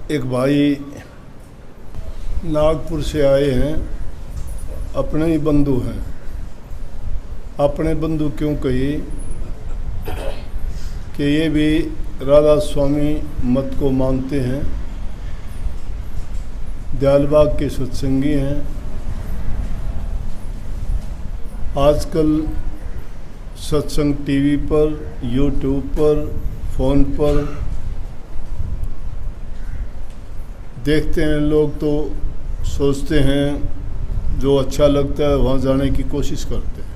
एक भाई नागपुर से आए हैं, अपने ही बंधु हैं। अपने बंधु क्यों कही कि ये भी राधा स्वामी मत को मानते हैं, दयालबाग के सत्संगी हैं। आजकल सत्संग टीवी पर, यूट्यूब पर, फ़ोन पर देखते हैं लोग, तो सोचते हैं जो अच्छा लगता है वहाँ जाने की कोशिश करते हैं।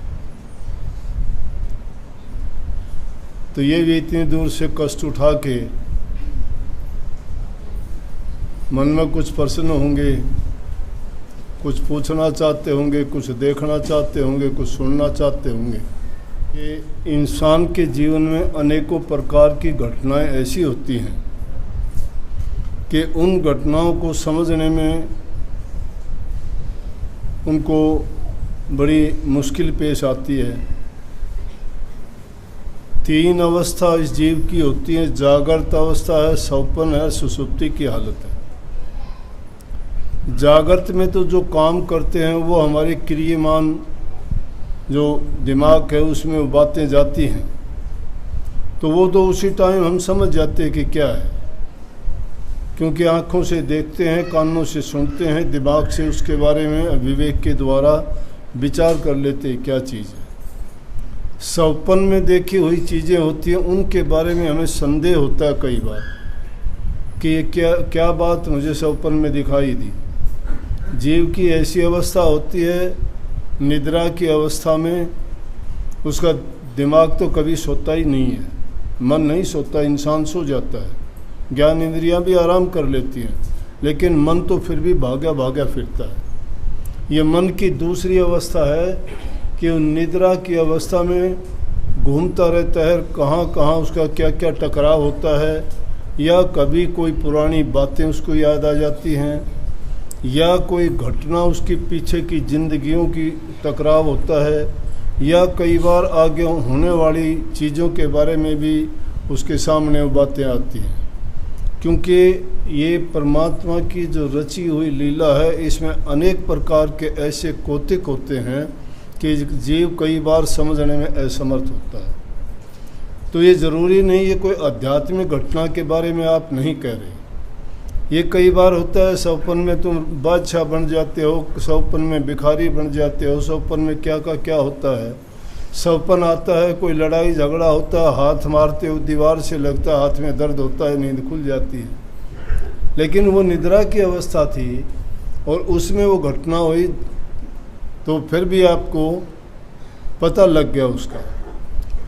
तो ये भी इतनी दूर से कष्ट उठा के मन में कुछ प्रश्न होंगे, कुछ पूछना चाहते होंगे, कुछ देखना चाहते होंगे, कुछ सुनना चाहते होंगे। कि इंसान के जीवन में अनेकों प्रकार की घटनाएं ऐसी होती हैं कि उन घटनाओं को समझने में उनको बड़ी मुश्किल पेश आती है। तीन अवस्था इस जीव की होती है, जागृत अवस्था है, स्वप्न है, सुषुप्ति की हालत है। जागृत में तो जो काम करते हैं वो हमारे क्रियमान जो दिमाग है उसमें वो बातें जाती हैं, तो वो तो उसी टाइम हम समझ जाते हैं कि क्या है, क्योंकि आँखों से देखते हैं, कानों से सुनते हैं, दिमाग से उसके बारे में विवेक के द्वारा विचार कर लेते हैं क्या चीज़ है। स्वप्न में देखी हुई चीज़ें होती हैं, उनके बारे में हमें संदेह होता है कई बार कि ये क्या बात मुझे स्वप्न में दिखाई दी। जीव की ऐसी अवस्था होती है, निद्रा की अवस्था में उसका दिमाग तो कभी सोता ही नहीं है, मन नहीं सोता, इंसान सो जाता है, ज्ञान इंद्रियां भी आराम कर लेती हैं, लेकिन मन तो फिर भी भागा भागा फिरता है। ये मन की दूसरी अवस्था है कि निद्रा की अवस्था में घूमता रहता है, कहाँ कहाँ उसका क्या क्या टकराव होता है, या कभी कोई पुरानी बातें उसको याद आ जाती हैं, या कोई घटना उसके पीछे की जिंदगियों की टकराव होता है, या कई बार आगे होने वाली चीज़ों के बारे में भी उसके सामने वो बातें आती हैं। क्योंकि ये परमात्मा की जो रची हुई लीला है, इसमें अनेक प्रकार के ऐसे कौतिक होते हैं कि जीव कई बार समझने में असमर्थ होता है। तो ये ज़रूरी नहीं ये कोई आध्यात्मिक घटना के बारे में आप नहीं कह रहे। ये कई बार होता है, स्वप्न में तुम बादशाह बन जाते हो, स्वप्न में भिखारी बन जाते हो, स्वप्न में क्या का क्या होता है। स्वप्न आता है, कोई लड़ाई झगड़ा होता है, हाथ मारते हो दीवार से, लगता है हाथ में दर्द होता है, नींद खुल जाती है। लेकिन वो निद्रा की अवस्था थी और उसमें वो घटना हुई, तो फिर भी आपको पता लग गया उसका,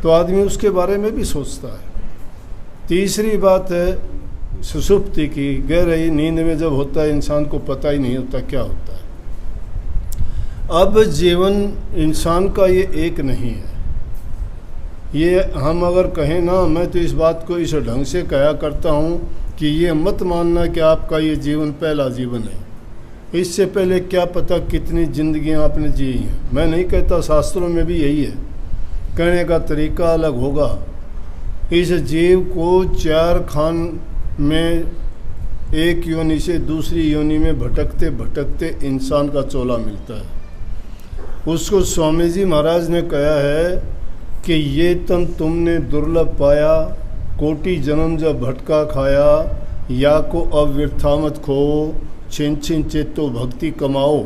तो आदमी उसके बारे में भी सोचता है। तीसरी बात है सुषुप्ति की, गहरी नींद में जब होता है इंसान को पता ही नहीं होता क्या होता है। अब जीवन इंसान का ये एक नहीं है। ये हम अगर कहें ना, मैं तो इस बात को इस ढंग से कहा करता हूँ कि ये मत मानना कि आपका ये जीवन पहला जीवन है, इससे पहले क्या पता कितनी जिंदगियाँ आपने जी हैं। मैं नहीं कहता, शास्त्रों में भी यही है, कहने का तरीका अलग होगा। इस जीव को 4 खान में एक योनि से दूसरी योनि में भटकते भटकते इंसान का चोला मिलता है। उसको स्वामी जी महाराज ने कहा है कि ये तन तुमने दुर्लभ पाया, कोटि जन्म जब भटका खाया, या को अब व्यर्था मत खो, छिन छिन चेतो भक्ति कमाओ।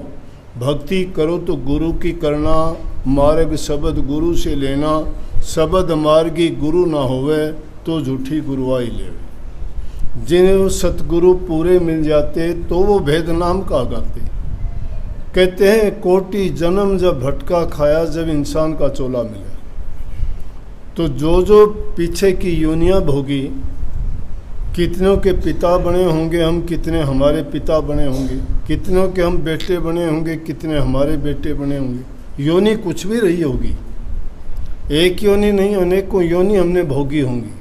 भक्ति करो तो गुरु की करना, मार्ग शब्द गुरु से लेना, शब्द मार्गी गुरु ना होवे तो झूठी गुरुआई ले। जिन्हें सतगुरु पूरे मिल जाते तो वो भेद नाम का गाते। कहते हैं कोटि जन्म जब भटका खाया, जब इंसान का चोला मिला, तो जो जो पीछे की योनियाँ भोगी, कितनों के पिता बने होंगे हम, कितने हमारे पिता बने होंगे, कितनों के हम बेटे बने होंगे, कितने हमारे बेटे बने होंगे। योनि कुछ भी रही होगी, एक योनि नहीं अनेकों योनि हमने भोगी होंगी।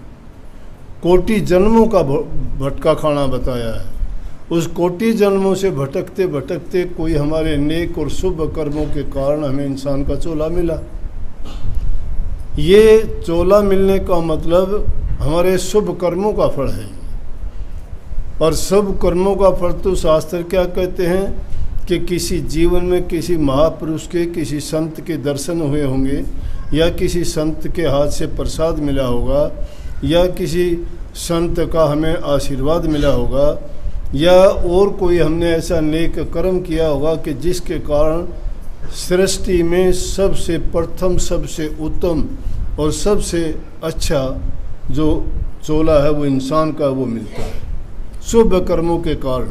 कोटि जन्मों का भटका खाना बताया है। उस कोटि जन्मों से भटकते भटकते कोई हमारे नेक और शुभ कर्मों के कारण हमें इंसान का चोला मिला। ये चोला मिलने का मतलब हमारे शुभ कर्मों का फल है। और सब कर्मों का फल तो शास्त्र क्या कहते हैं कि किसी जीवन में किसी महापुरुष के, किसी संत के दर्शन हुए होंगे, या किसी संत के हाथ से प्रसाद मिला होगा, या किसी संत का हमें आशीर्वाद मिला होगा, या और कोई हमने ऐसा नेक कर्म किया होगा कि जिसके कारण सृष्टि में सबसे प्रथम, सबसे उत्तम और सबसे अच्छा जो चोला है वो इंसान का वो मिलता है शुभ कर्मों के कारण।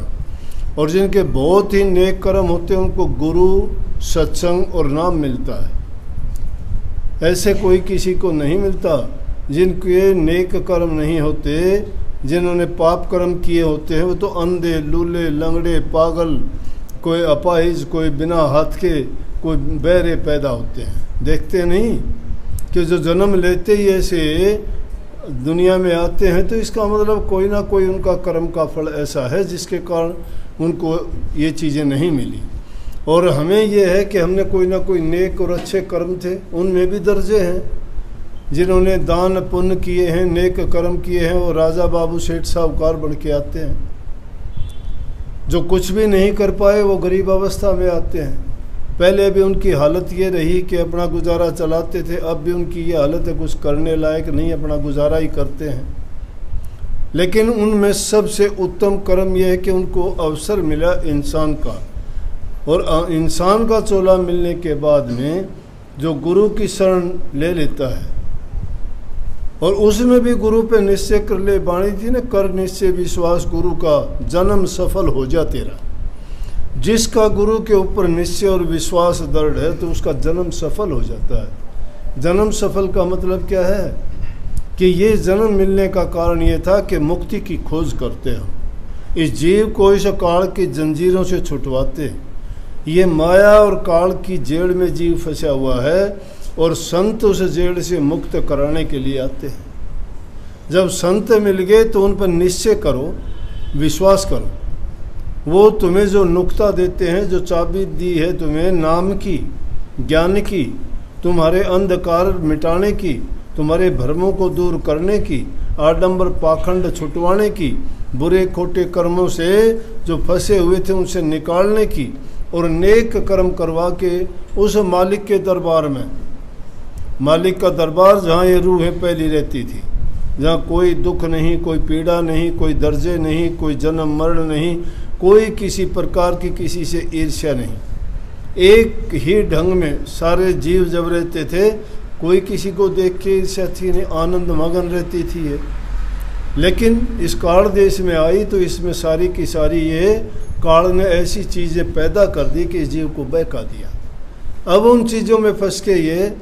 और जिनके बहुत ही नेक कर्म होते हैं उनको गुरु, सत्संग और नाम मिलता है। ऐसे कोई किसी को नहीं मिलता। जिनके नेक कर्म नहीं होते, जिन्होंने पाप कर्म किए होते हैं, वो तो अंधे, लूले, लंगड़े, पागल, कोई अपाहिज, कोई बिना हाथ के, कोई बहरे पैदा होते हैं। देखते नहीं कि जो जन्म लेते ही ऐसे दुनिया में आते हैं, तो इसका मतलब कोई ना कोई उनका कर्म का फल ऐसा है जिसके कारण उनको ये चीज़ें नहीं मिली। और हमें ये है कि हमने कोई ना कोई नेक और अच्छे कर्म थे, उनमें भी दर्जे हैं। जिन्होंने दान पुण्य किए हैं, नेक कर्म किए हैं, वो राजा बाबू सेठ साहूकार बन के आते हैं। जो कुछ भी नहीं कर पाए वो गरीब अवस्था में आते हैं। पहले भी उनकी हालत ये रही कि अपना गुजारा चलाते थे, अब भी उनकी ये हालत है कुछ करने लायक नहीं, अपना गुजारा ही करते हैं। लेकिन उनमें सबसे उत्तम कर्म यह है कि उनको अवसर मिला इंसान का, और इंसान का चोला मिलने के बाद में जो गुरु की शरण ले लेता है, और उसमें भी गुरु पे निश्चय कर ले, बाणी थी ना, कर निश्चय विश्वास गुरु का, जन्म सफल हो जा तेरा। जिसका गुरु के ऊपर निश्चय और विश्वास दृढ़ है तो उसका जन्म सफल हो जाता है। जन्म सफल का मतलब क्या है कि ये जन्म मिलने का कारण ये था कि मुक्ति की खोज करते हम, इस जीव को इस काल की जंजीरों से छुटवाते। ये माया और काल की जेड़ में जीव फंसा हुआ है, और संत उस जेड़ से मुक्त कराने के लिए आते हैं। जब संत मिल गए तो उन पर निश्चय करो, विश्वास करो। वो तुम्हें जो नुक्ता देते हैं, जो चाबी दी है तुम्हें नाम की, ज्ञान की, तुम्हारे अंधकार मिटाने की, तुम्हारे भ्रमों को दूर करने की, आडंबर पाखंड छुटवाने की, बुरे खोटे कर्मों से जो फंसे हुए थे उनसे निकालने की, और नेक कर्म करवा के उस मालिक के दरबार में, मालिक का दरबार जहाँ ये रूहें पहली रहती थी, जहाँ कोई दुख नहीं, कोई पीड़ा नहीं, कोई दर्जे नहीं, कोई जन्म मरण नहीं, कोई किसी प्रकार की किसी से ईर्ष्या नहीं, एक ही ढंग में सारे जीव जब रहते थे, कोई किसी को देख के ईर्ष्या थी नहीं, आनंद मगन रहती थी ये। लेकिन इस काल देश में आई तो इसमें सारी की सारी ये काल ने ऐसी चीज़ें पैदा कर दी कि इस जीव को बहका दिया। अब उन चीज़ों में फंस के ये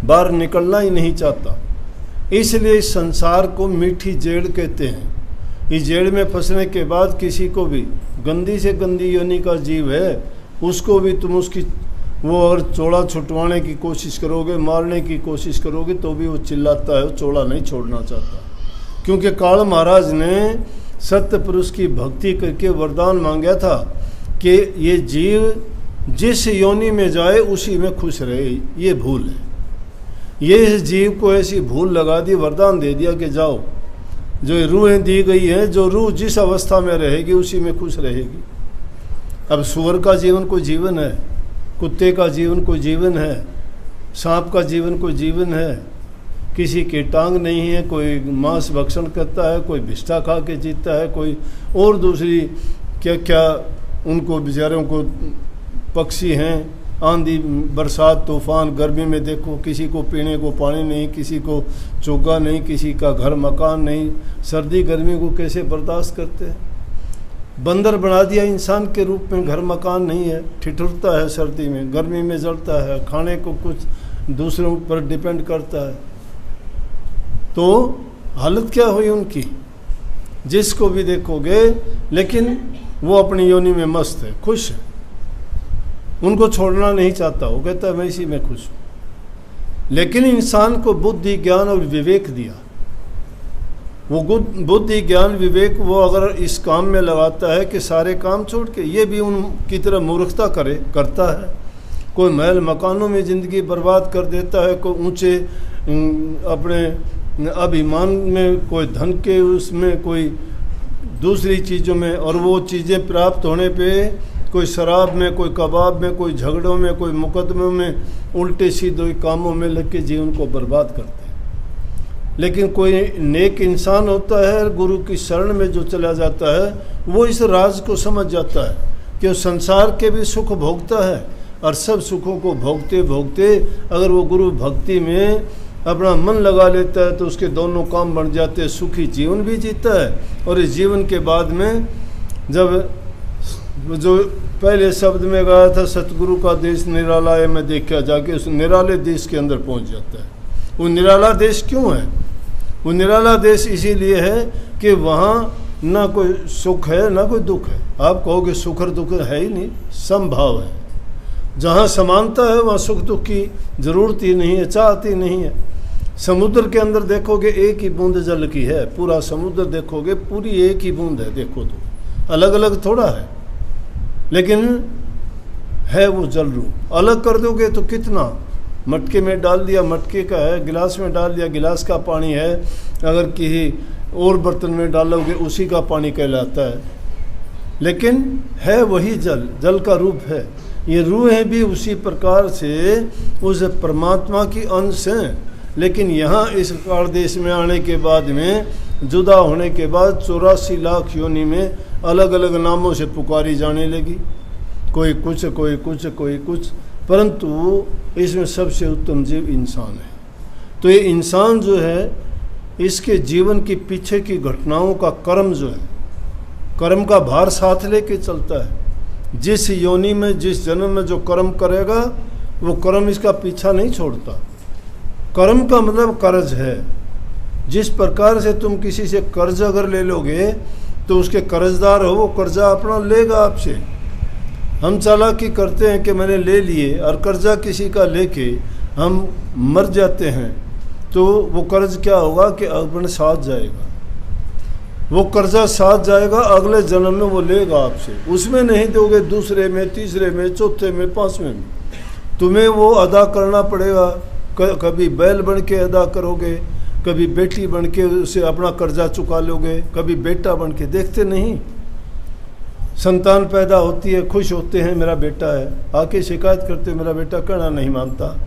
बाहर निकलना ही नहीं चाहता। इसलिए इस संसार को मीठी जेड़ कहते हैं। इस जेड़ में फंसने के बाद किसी को भी गंदी से गंदी योनि का जीव है, उसको भी तुम उसकी वो और चोला छुटवाने की कोशिश करोगे, मारने की कोशिश करोगे, तो भी वो चिल्लाता है, वो चोला नहीं छोड़ना चाहता। क्योंकि काल महाराज ने सत्य पुरुष की भक्ति करके वरदान मांगा था कि ये जीव जिस योनि में जाए उसी में खुश रहे। ये भूल है, ये इस जीव को ऐसी भूल लगा दी, वरदान दे दिया कि जाओ, जो रूहें दी गई हैं, जो रूह जिस अवस्था में रहेगी उसी में खुश रहेगी। अब सूअर का जीवन कोई जीवन है, कुत्ते का जीवन कोई जीवन है, सांप का जीवन कोई जीवन है, किसी की टांग नहीं है, कोई मांस भक्षण करता है, कोई भिष्टा खा के जीता है, कोई और दूसरी क्या क्या उनको बेचारों को पक्षी हैं। आंधी, बरसात, तूफान, गर्मी में देखो, किसी को पीने को पानी नहीं, किसी को चोगा नहीं, किसी का घर मकान नहीं, सर्दी गर्मी को कैसे बर्दाश्त करते हैं। बंदर बना दिया इंसान के रूप में, घर मकान नहीं है, ठिठुरता है सर्दी में, गर्मी में जलता है, खाने को कुछ दूसरों पर डिपेंड करता है। तो हालत क्या हुई उनकी, जिसको भी देखोगे, लेकिन वो अपनी योनि में मस्त है, खुश है, उनको छोड़ना नहीं चाहता। वो कहता है मैं इसी में खुश हूँ। लेकिन इंसान को बुद्धि, ज्ञान और विवेक दिया। वो बुद्धि, ज्ञान, विवेक वो अगर इस काम में लगाता है कि सारे काम छोड़ के, ये भी उनकी तरह मूर्खता करता है। कोई महल मकानों में ज़िंदगी बर्बाद कर देता है, कोई ऊंचे अपने अभिमान में, कोई धन के उसमें, कोई दूसरी चीज़ों में, और वो चीज़ें प्राप्त होने पे कोई शराब में, कोई कबाब में, कोई झगड़ों में, कोई मुकदमों में, उल्टे सीधे कामों में लग के जीवन को बर्बाद करते हैं। लेकिन कोई नेक इंसान होता है, गुरु की शरण में जो चला जाता है, वो इस राज को समझ जाता है कि वो संसार के भी सुख भोगता है, और सब सुखों को भोगते भोगते अगर वो गुरु भक्ति में अपना मन लगा लेता है तो उसके दोनों काम बन जाते हैं, सुखी जीवन भी जीता है। और इस जीवन के बाद में जब जो पहले शब्द में गाया था, सतगुरु का देश निराला है मैं देखा जाके, उस निराले देश के अंदर पहुंच जाता है। वो निराला देश क्यों है? वो निराला देश इसीलिए है कि वहाँ ना कोई सुख है ना कोई दुख है। आप कहोगे सुख और दुख है ही नहीं, समभाव है। जहाँ समानता है वहाँ सुख दुख की जरूरत ही नहीं है, चाहती नहीं है। समुद्र के अंदर देखोगे एक ही बूंद जल की है, पूरा समुद्र देखोगे पूरी एक ही बूंद है, देखो तो अलग अलग थोड़ा है, लेकिन है वो जल रूप। अलग कर दोगे तो कितना, मटके में डाल दिया मटके का है, गिलास में डाल दिया गिलास का पानी है, अगर किसी और बर्तन में डालोगे उसी का पानी कहलाता है, लेकिन है वही जल, जल का रूप है। ये रूहें भी उसी प्रकार से उस परमात्मा की अंश हैं, लेकिन यहाँ इस काल देश में आने के बाद में, जुदा होने के बाद 84 लाख योनि में अलग अलग नामों से पुकारी जाने लगी, कोई कुछ कोई कुछ कोई कुछ, परंतु इसमें सबसे उत्तम जीव इंसान है। तो ये इंसान जो है, इसके जीवन के पीछे की घटनाओं का कर्म जो है, कर्म का भार साथ लेके चलता है। जिस योनि में, जिस जन्म में जो कर्म करेगा, वो कर्म इसका पीछा नहीं छोड़ता। कर्म का मतलब कर्ज है। जिस प्रकार से तुम किसी से कर्ज अगर ले लोगे तो उसके कर्जदार हो, वो कर्जा अपना लेगा आपसे। हम चालाकी करते हैं कि मैंने ले लिए, और कर्जा किसी का लेके हम मर जाते हैं, तो वो कर्ज क्या होगा कि अपने साथ जाएगा, वो कर्जा साथ जाएगा, अगले जन्म में वो लेगा आपसे। उसमें नहीं दोगे, दूसरे में, तीसरे में, चौथे में, पांचवें में तुम्हें वो अदा करना पड़ेगा। कभी बैल बन के अदा करोगे, कभी बेटी बन के उसे अपना कर्जा चुका लोगे, कभी बेटा बन के। देखते नहीं, संतान पैदा होती है, खुश होते हैं मेरा बेटा है, आके शिकायत करते मेरा बेटा कहना नहीं मानता,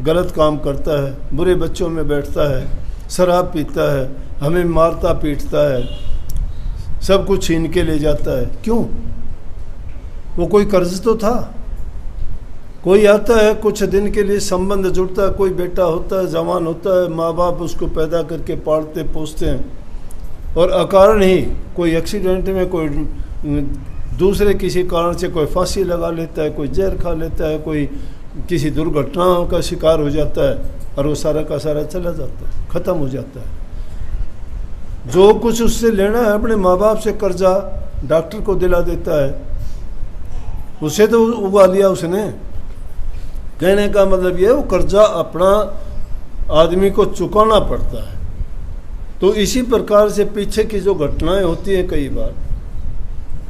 गलत काम करता है, बुरे बच्चों में बैठता है, शराब पीता है, हमें मारता पीटता है, सब कुछ छीन के ले जाता है। क्यों? वो कोई कर्ज तो था। कोई आता है, कुछ दिन के लिए संबंध जुड़ता है, कोई बेटा होता है, जवान होता है, माँ बाप उसको पैदा करके पालते पोसते हैं, और अकारण ही कोई एक्सीडेंट में, कोई दूसरे किसी कारण से कोई फांसी लगा लेता है, कोई जहर खा लेता है, कोई किसी दुर्घटना का शिकार हो जाता है, और वो सारा का सारा चला जाता है, ख़त्म हो जाता है। जो कुछ उससे लेना है अपने माँ बाप से कर्जा डॉक्टर को दिला देता है, उसे तो उगा लिया उसने। कहने का मतलब ये, वो कर्जा अपना आदमी को चुकाना पड़ता है। तो इसी प्रकार से पीछे की जो घटनाएं होती हैं, कई बार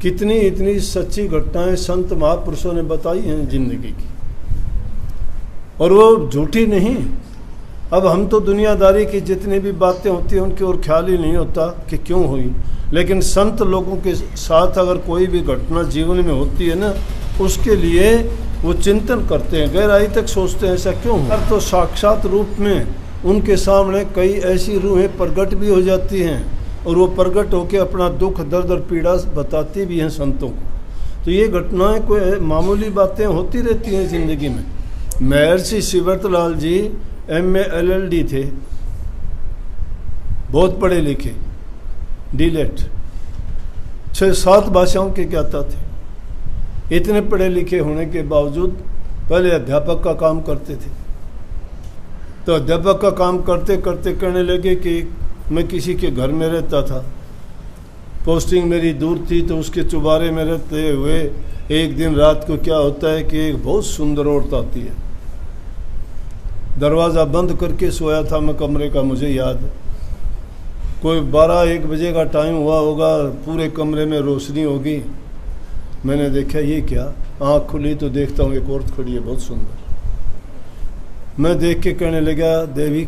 कितनी इतनी सच्ची घटनाएं संत महापुरुषों ने बताई हैं जिंदगी की, और वो झूठी नहीं। अब हम तो दुनियादारी की जितनी भी बातें होती हैं उनकी ओर ख्याल ही नहीं होता कि क्यों हुई, लेकिन संत लोगों के साथ अगर कोई भी घटना जीवन में होती है ना, उसके लिए वो चिंतन करते हैं, गहराई तक सोचते हैं ऐसा क्यों हुआ। तो साक्षात रूप में उनके सामने कई ऐसी रूहें प्रकट भी हो जाती हैं, और वो प्रकट होकर अपना दुख दर्द और पीड़ा बताती भी हैं संतों को। तो ये घटनाएं कोई मामूली बातें होती रहती हैं ज़िंदगी में। महर्षि शिवरतलाल जी MA LLD थे, बहुत पढ़े लिखे, डीलेट, 6-7 भाषाओं के ज्ञाता थे। इतने पढ़े लिखे होने के बावजूद पहले अध्यापक का काम करते थे। तो अध्यापक का काम करते करते कहने लगे कि मैं किसी के घर में रहता था, पोस्टिंग मेरी दूर थी, तो उसके चुबारे में रहते हुए एक दिन रात को क्या होता है कि एक बहुत सुंदर औरत आती है। दरवाज़ा बंद करके सोया था मैं कमरे का, मुझे याद है, कोई 12-1 बजे का टाइम हुआ होगा, पूरे कमरे में रोशनी होगी। मैंने देखा ये क्या, आँख खुली तो देखता हूँ एक औरत खड़ी है बहुत सुंदर। मैं देख के कहने लगा, देवी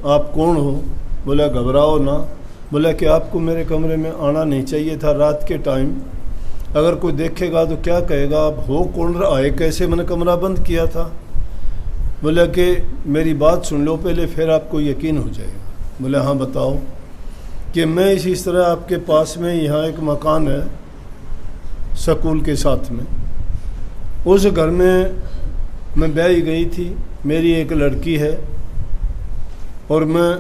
आप कौन हो? बोला घबराओ ना, बोला कि आपको मेरे कमरे में आना नहीं चाहिए था रात के टाइम, अगर कोई देखेगा तो क्या कहेगा, आप हो कौन, आए कैसे, मैंने कमरा बंद किया था। बोला कि मेरी बात सुन लो पहले, फिर आपको यकीन हो जाएगा। बोला हाँ बताओ। कि मैं इस तरह आपके पास में यहाँ एक मकान है स्कूल के साथ में, उस घर में मैं ब्याही गई थी, मेरी एक लड़की है और मैं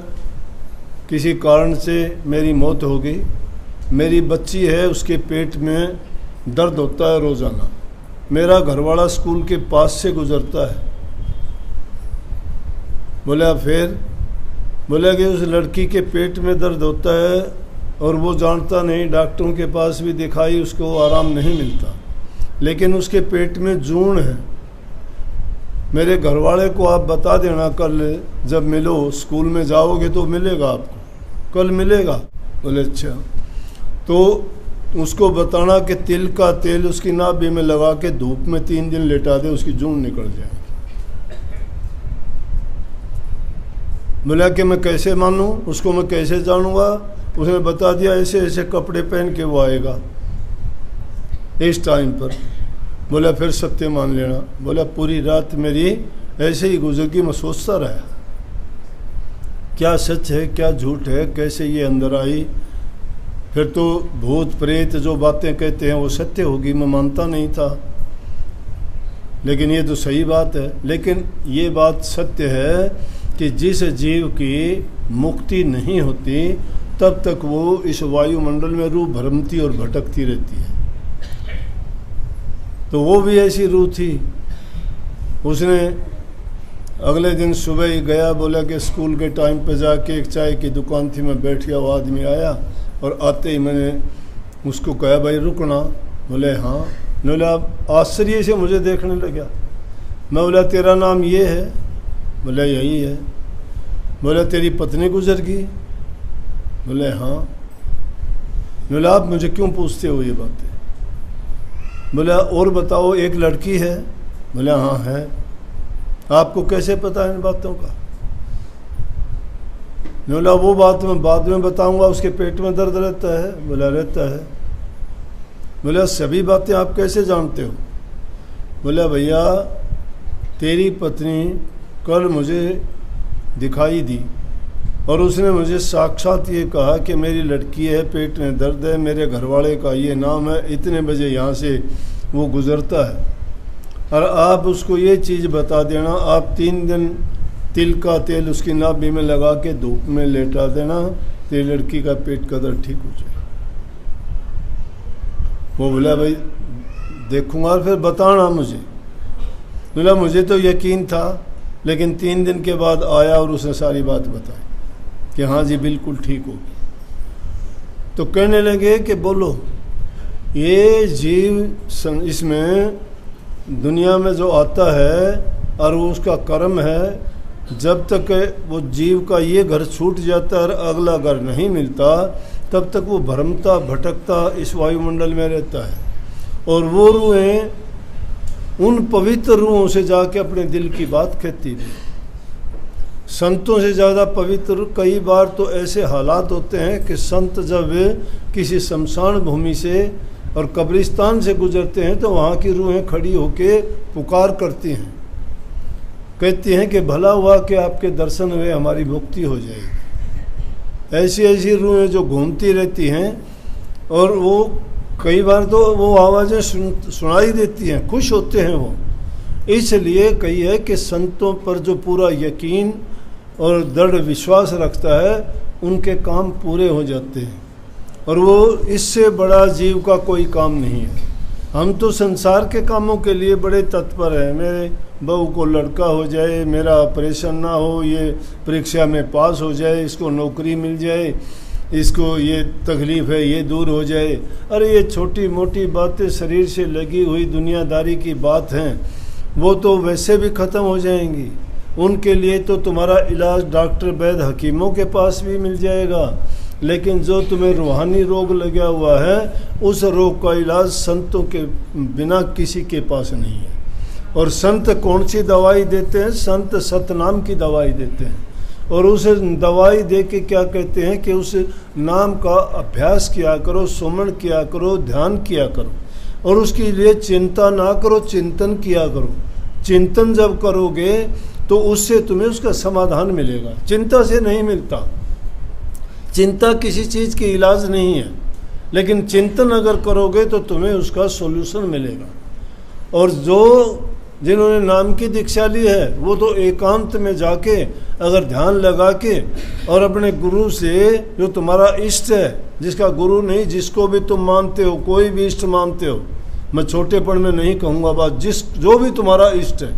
किसी कारण से मेरी मौत हो गई। मेरी बच्ची है, उसके पेट में दर्द होता है रोज़ाना। मेरा घरवाला स्कूल के पास से गुज़रता है। बोला फिर, बोला कि उस लड़की के पेट में दर्द होता है और वो जानता नहीं, डॉक्टरों के पास भी दिखाई, उसको आराम नहीं मिलता, लेकिन उसके पेट में जून है। मेरे घरवाले को आप बता देना, कल जब मिलो, स्कूल में जाओगे तो मिलेगा आपको, कल मिलेगा। बोले अच्छा। तो उसको बताना कि तिल का तेल उसकी नाभि में लगा के धूप में 3 दिन लेटा दे, उसकी जून निकल जाएगी। बोला कि मैं कैसे मानूं, उसको मैं कैसे जानूंगा। उसने बता दिया ऐसे ऐसे कपड़े पहन के वो आएगा इस टाइम पर। बोला फिर सत्य मान लेना। बोला पूरी रात मेरी ऐसे ही गुजर गई, मैं सोचता रहा क्या सच है क्या झूठ है, कैसे ये अंदर आई। फिर तो भूत प्रेत जो बातें कहते हैं वो सत्य होगी, मैं मानता नहीं था, लेकिन ये तो सही बात है। लेकिन ये बात सत्य है कि जिस जीव की मुक्ति नहीं होती तब तक वो इस वायुमंडल में रूह भ्रमती और भटकती रहती है। तो वो भी ऐसी रूह थी। उसने अगले दिन सुबह ही गया, बोला कि स्कूल के टाइम पे जाके एक चाय की दुकान थी, मैं बैठ गया, वो आदमी आया और आते ही मैंने उसको कहा भाई रुकना। बोले हाँ। बोला आश्चर्य से मुझे देखने लगा। मैं बोला तेरा नाम ये है? बोला यही है। बोला तेरी पत्नी गुजर गई? बोले हाँ। बोला आप मुझे क्यों पूछते हो ये बातें? बोला और बताओ एक लड़की है? बोला हाँ है। आपको कैसे पता है इन बातों का? बोला वो बात मैं बाद में बताऊंगा, उसके पेट में दर्द रहता है? बोला रहता है। बोला सभी बातें आप कैसे जानते हो? बोला भैया तेरी पत्नी कल मुझे दिखाई दी और उसने मुझे साक्षात ये कहा कि मेरी लड़की है, पेट में दर्द है, मेरे घरवाले का ये नाम है, इतने बजे यहाँ से वो गुज़रता है, और आप उसको ये चीज़ बता देना, आप 3 दिन तिल का तेल उसकी नाभि में लगा के धूप में लेटा देना, तेरी लड़की का पेट का दर्द ठीक हो जाए। वो बोला भाई देखूंगा और फिर बताना मुझे। बोला मुझे तो यकीन था, लेकिन 3 दिन के बाद आया और उसने सारी बात बताई कि हाँ जी बिल्कुल ठीक होगी। तो कहने लगे कि बोलो ये जीव इसमें दुनिया में जो आता है और वो उसका कर्म है, जब तक वो जीव का ये घर छूट जाता है और अगला घर नहीं मिलता तब तक वो भ्रमता भटकता इस वायुमंडल में रहता है। और वो रूहें उन पवित्र रूहों से जाके अपने दिल की बात कहती थी। संतों से ज़्यादा पवित्र कई बार तो ऐसे हालात होते हैं कि संत जब किसी शमशान भूमि से और कब्रिस्तान से गुजरते हैं तो वहाँ की रूहें खड़ी होके पुकार करती हैं, कहती हैं कि भला हुआ कि आपके दर्शन हुए, हमारी मुक्ति हो जाएगी। ऐसी ऐसी रूहें जो घूमती रहती हैं और वो कई बार तो वो आवाज़ें सुनाई देती हैं, खुश होते हैं वो। इसलिए कही है कि संतों पर जो पूरा यकीन और दृढ़ विश्वास रखता है उनके काम पूरे हो जाते हैं, और वो इससे बड़ा जीव का कोई काम नहीं है। हम तो संसार के कामों के लिए बड़े तत्पर हैं, मेरे बहू को लड़का हो जाए, मेरा ऑपरेशन ना हो, ये परीक्षा में पास हो जाए, इसको नौकरी मिल जाए, इसको ये तकलीफ़ है ये दूर हो जाए। अरे ये छोटी मोटी बातें शरीर से लगी हुई दुनियादारी की बात हैं, वो तो वैसे भी ख़त्म हो जाएंगी। उनके लिए तो तुम्हारा इलाज डॉक्टर वैद्य हकीमों के पास भी मिल जाएगा, लेकिन जो तुम्हें रूहानी रोग लगा हुआ है उस रोग का इलाज संतों के बिना किसी के पास नहीं है। और संत कौन सी दवाई देते हैं? संत सतनाम की दवाई देते हैं। और उसे दवाई दे के क्या कहते हैं कि उस नाम का अभ्यास किया करो, सुमरण किया करो, ध्यान किया करो, और उसके लिए चिंता ना करो, चिंतन किया करो। चिंतन जब करोगे तो उससे तुम्हें उसका समाधान मिलेगा, चिंता से नहीं मिलता। चिंता किसी चीज़ की इलाज नहीं है, लेकिन चिंतन अगर करोगे तो तुम्हें उसका सॉल्यूशन मिलेगा। और जिन्होंने नाम की दीक्षा ली है वो तो एकांत में जाके अगर ध्यान लगा के और अपने गुरु से, जो तुम्हारा इष्ट है, जिसका गुरु नहीं, जिसको भी तुम मानते हो, कोई भी इष्ट मानते हो, मैं छोटेपन में नहीं कहूँगा बात, जो भी तुम्हारा इष्ट है,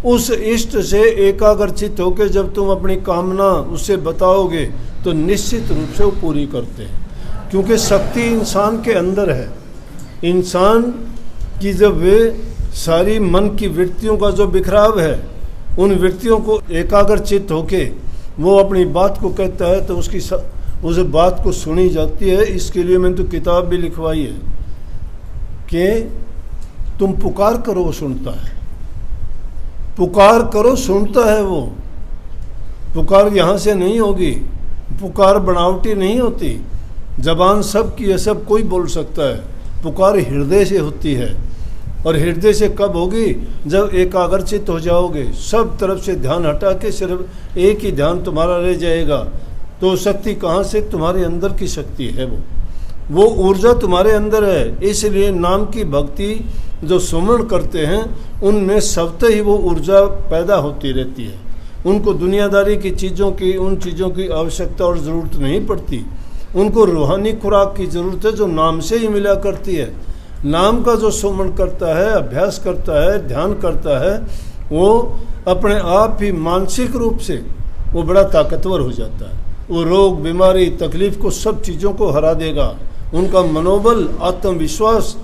उस इष्ट से एकाग्रचित होकर जब तुम अपनी कामना उससे बताओगे तो निश्चित रूप से वो पूरी करते हैं। क्योंकि शक्ति इंसान के अंदर है। इंसान की जब वे सारी मन की वृत्तियों का जो बिखराव है, उन वृत्तियों को एकाग्रचित होके वो अपनी बात को कहता है तो उस बात को सुनी जाती है। इसके लिए मैंने तो किताब भी लिखवाई है कि तुम पुकार करो वो सुनता है, पुकार करो सुनता है वो। पुकार यहाँ से नहीं होगी, पुकार बनावटी नहीं होती, जबान सब की है, सब कोई बोल सकता है। पुकार हृदय से होती है, और हृदय से कब होगी? जब एकाग्रचित हो जाओगे, सब तरफ से ध्यान हटा के सिर्फ एक ही ध्यान तुम्हारा रह जाएगा। तो शक्ति कहाँ से? तुम्हारे अंदर की शक्ति है, वो ऊर्जा तुम्हारे अंदर है। इसलिए नाम की भक्ति जो सुमरण करते हैं उनमें स्वतः ही वो ऊर्जा पैदा होती रहती है। उनको दुनियादारी की चीज़ों की, उन चीज़ों की आवश्यकता और ज़रूरत नहीं पड़ती। उनको रूहानी खुराक की ज़रूरत है जो नाम से ही मिला करती है। नाम का जो सुमरण करता है, अभ्यास करता है, ध्यान करता है, वो अपने आप ही मानसिक रूप से वो बड़ा ताकतवर हो जाता है। वो रोग, बीमारी, तकलीफ को, सब चीज़ों को हरा देगा। उनका मनोबल, आत्मविश्वास